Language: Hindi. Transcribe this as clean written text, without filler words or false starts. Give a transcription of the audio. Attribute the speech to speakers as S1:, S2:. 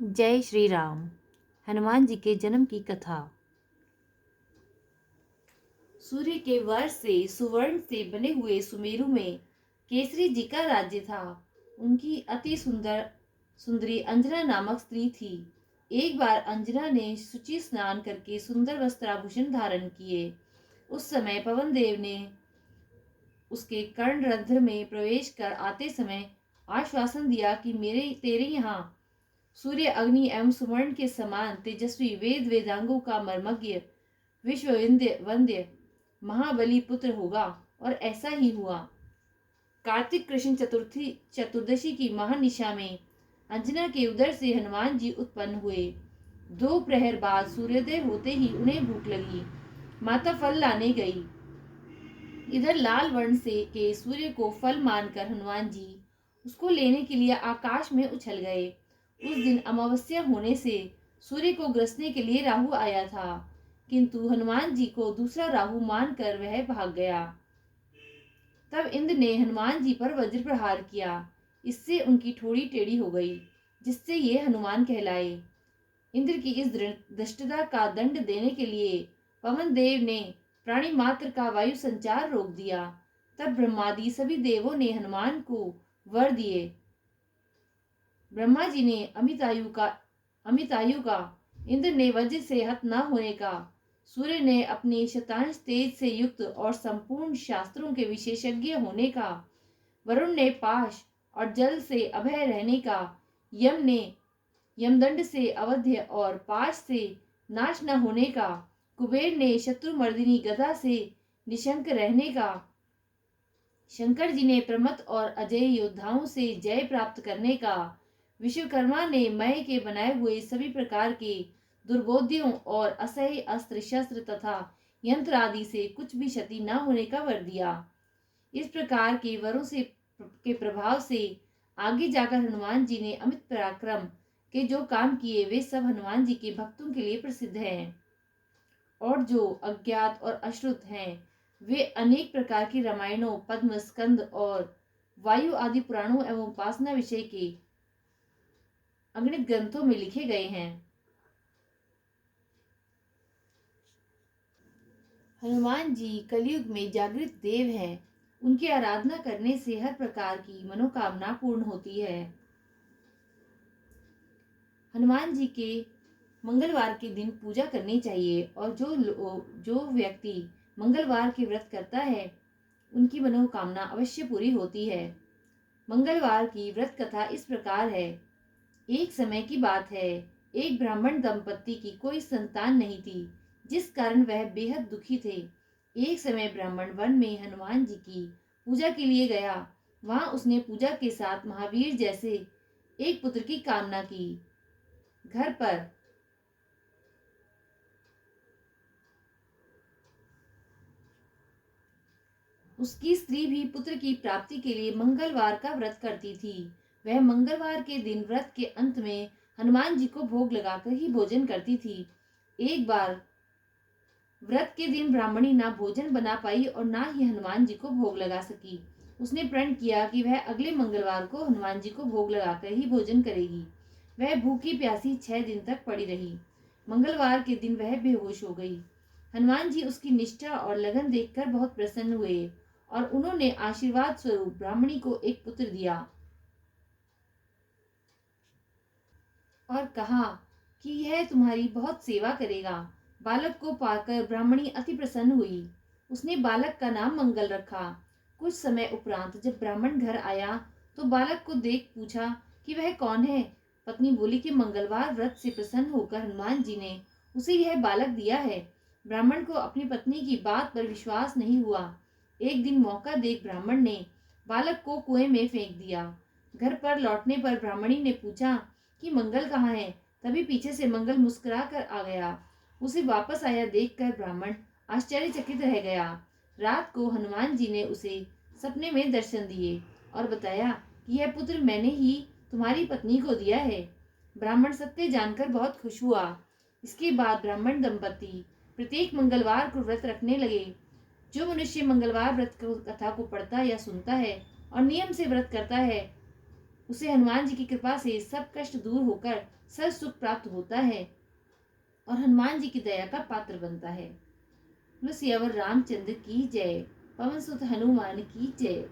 S1: जय श्री राम। हनुमान जी के जन्म की कथा। सूर्य के वर्ष से सुवर्ण से बने हुए सुमेरु में केसरी जी का राज्य था। उनकी अति सुंदरी अंजना नामक स्त्री थी। एक बार अंजना ने शुचि स्नान करके सुंदर वस्त्राभूषण धारण किए। उस समय पवन देव ने उसके कर्णरंध्र में प्रवेश कर आते समय आश्वासन दिया कि मेरे तेरे यहाँ सूर्य अग्नि एवं सुवर्ण के समान तेजस्वी वेद वेदांगों का मर्मज्ञ विश्व वंद्य महाबली पुत्र होगा। और ऐसा ही हुआ। कार्तिक कृष्ण चतुर्दशी की महानिशा में अंजना के उदर से हनुमान जी उत्पन्न हुए। 2 प्रहर बाद सूर्योदय होते ही उन्हें भूख लगी। माता फल लाने गई। इधर लाल वर्ण से के सूर्य को फल मानकर हनुमान जी उसको लेने के लिए आकाश में उछल गए। उस दिन अमावस्या होने से सूर्य को ग्रसने के लिए राहु आया था, किंतु हनुमान जी को दूसरा राहु मानकर वह भाग गया। तब इंद्र ने हनुमान जी पर वज्र प्रहार किया। इससे उनकी ठोड़ी टेढ़ी हो गई, जिससे ये हनुमान कहलाए। इंद्र की इस धृष्टता का दंड देने के लिए पवन देव ने प्राणी मात्र का वायु संचार रोक दिया। तब ब्रह्मादि सभी देवों ने हनुमान को वर दिए। ब्रह्मा जी ने अमितायु का, इंद्र ने वज्र से हत न होने का, सूर्य ने अपने शतांश तेज से युक्त और संपूर्ण शास्त्रों के विशेषज्ञ होने का, वरुण ने पाश और जल से अभय रहने का, यम ने यमदंड से अवध्य और पाश से नाश न होने का, कुबेर ने शत्रुमर्दिनी गदा से निशंक रहने का, शंकर जी ने प्रमथ और अजय योद्धाओं से जय प्राप्त करने का, विश्वकर्मा ने मय के बनाए हुए सभी प्रकार के दुर्बोध्यों और असह्य अस्त्र शस्त्र तथा यंत्र आदि से कुछ भी क्षति न होने का वर दिया। इस प्रकार के वरों के प्रभाव से आगे जाकर हनुमान जी ने अमित पराक्रम के जो काम किए वे सब हनुमान जी के भक्तों के लिए प्रसिद्ध हैं। और जो अज्ञात और अश्रुत हैं वे अनेक प्रकार की रामायणों, पद्म, स्कंद और वायु आदि पुराणों एवं उपासना विषय के अगणित ग्रंथों में लिखे गए हैं। हनुमान जी कलयुग में जागृत देव हैं। उनकी आराधना करने से हर प्रकार की मनोकामना पूर्ण होती है। हनुमान जी के मंगलवार के दिन पूजा करनी चाहिए और जो व्यक्ति मंगलवार के व्रत करता है उनकी मनोकामना अवश्य पूरी होती है। मंगलवार की व्रत कथा इस प्रकार है। एक समय की बात है, एक ब्राह्मण दंपत्ति की कोई संतान नहीं थी, जिस कारण वह बेहद दुखी थे। एक समय ब्राह्मण वन में हनुमान जी की पूजा के लिए गया। वहां उसने पूजा के साथ महावीर जैसे एक पुत्र की कामना की। घर पर उसकी स्त्री भी पुत्र की प्राप्ति के लिए मंगलवार का व्रत करती थी। वह मंगलवार के दिन व्रत के अंत में हनुमान जी को भोग लगाकर ही भोजन करती थी। एक बार व्रत के दिन ब्राह्मणी ना भोजन बना पाई और ना ही हनुमान जी को भोग लगा सकी। उसने प्रण किया कि वह अगले मंगलवार को हनुमान जी को भोग लगाकर ही भोजन करेगी। वह भूखी प्यासी 6 दिन तक पड़ी रही। मंगलवार के दिन वह बेहोश हो गई। हनुमान जी उसकी निष्ठा और लगन देखकर बहुत प्रसन्न हुए और उन्होंने आशीर्वाद स्वरूप ब्राह्मणी को एक पुत्र दिया और कहा कि यह तुम्हारी बहुत सेवा करेगा। बालक को पाकर ब्राह्मणी अति प्रसन्न हुई। उसने बालक का नाम मंगल रखा। कुछ समय उपरांत जब ब्राह्मण घर आया तो बालक को देख पूछा कि वह कौन है। पत्नी बोली कि मंगलवार व्रत से प्रसन्न होकर हनुमान जी ने उसे यह बालक दिया है। ब्राह्मण को अपनी पत्नी की बात पर विश्वास नहीं हुआ। एक दिन मौका देख ब्राह्मण ने बालक को कुएं में फेंक दिया। घर पर लौटने पर ब्राह्मणी ने पूछा कि मंगल कहाँ है। तभी पीछे से मंगल मुस्कुरा कर आ गया। उसे वापस आया देखकर ब्राह्मण आश्चर्यचकित रह गया। रात को हनुमान जी ने उसे सपने में दर्शन दिए और बताया कि यह पुत्र मैंने ही तुम्हारी पत्नी को दिया है। ब्राह्मण सत्य जानकर बहुत खुश हुआ। इसके बाद ब्राह्मण दंपति प्रत्येक मंगलवार को व्रत रखने लगे। जो मनुष्य मंगलवार व्रत कथा को पढ़ता या सुनता है और नियम से व्रत करता है उसे हनुमान जी की कृपा से सब कष्ट दूर होकर सब सुख प्राप्त होता है और हनुमान जी की दया का पात्र बनता है। सियावर रामचंद्र की जय। पवन सुत हनुमान की जय।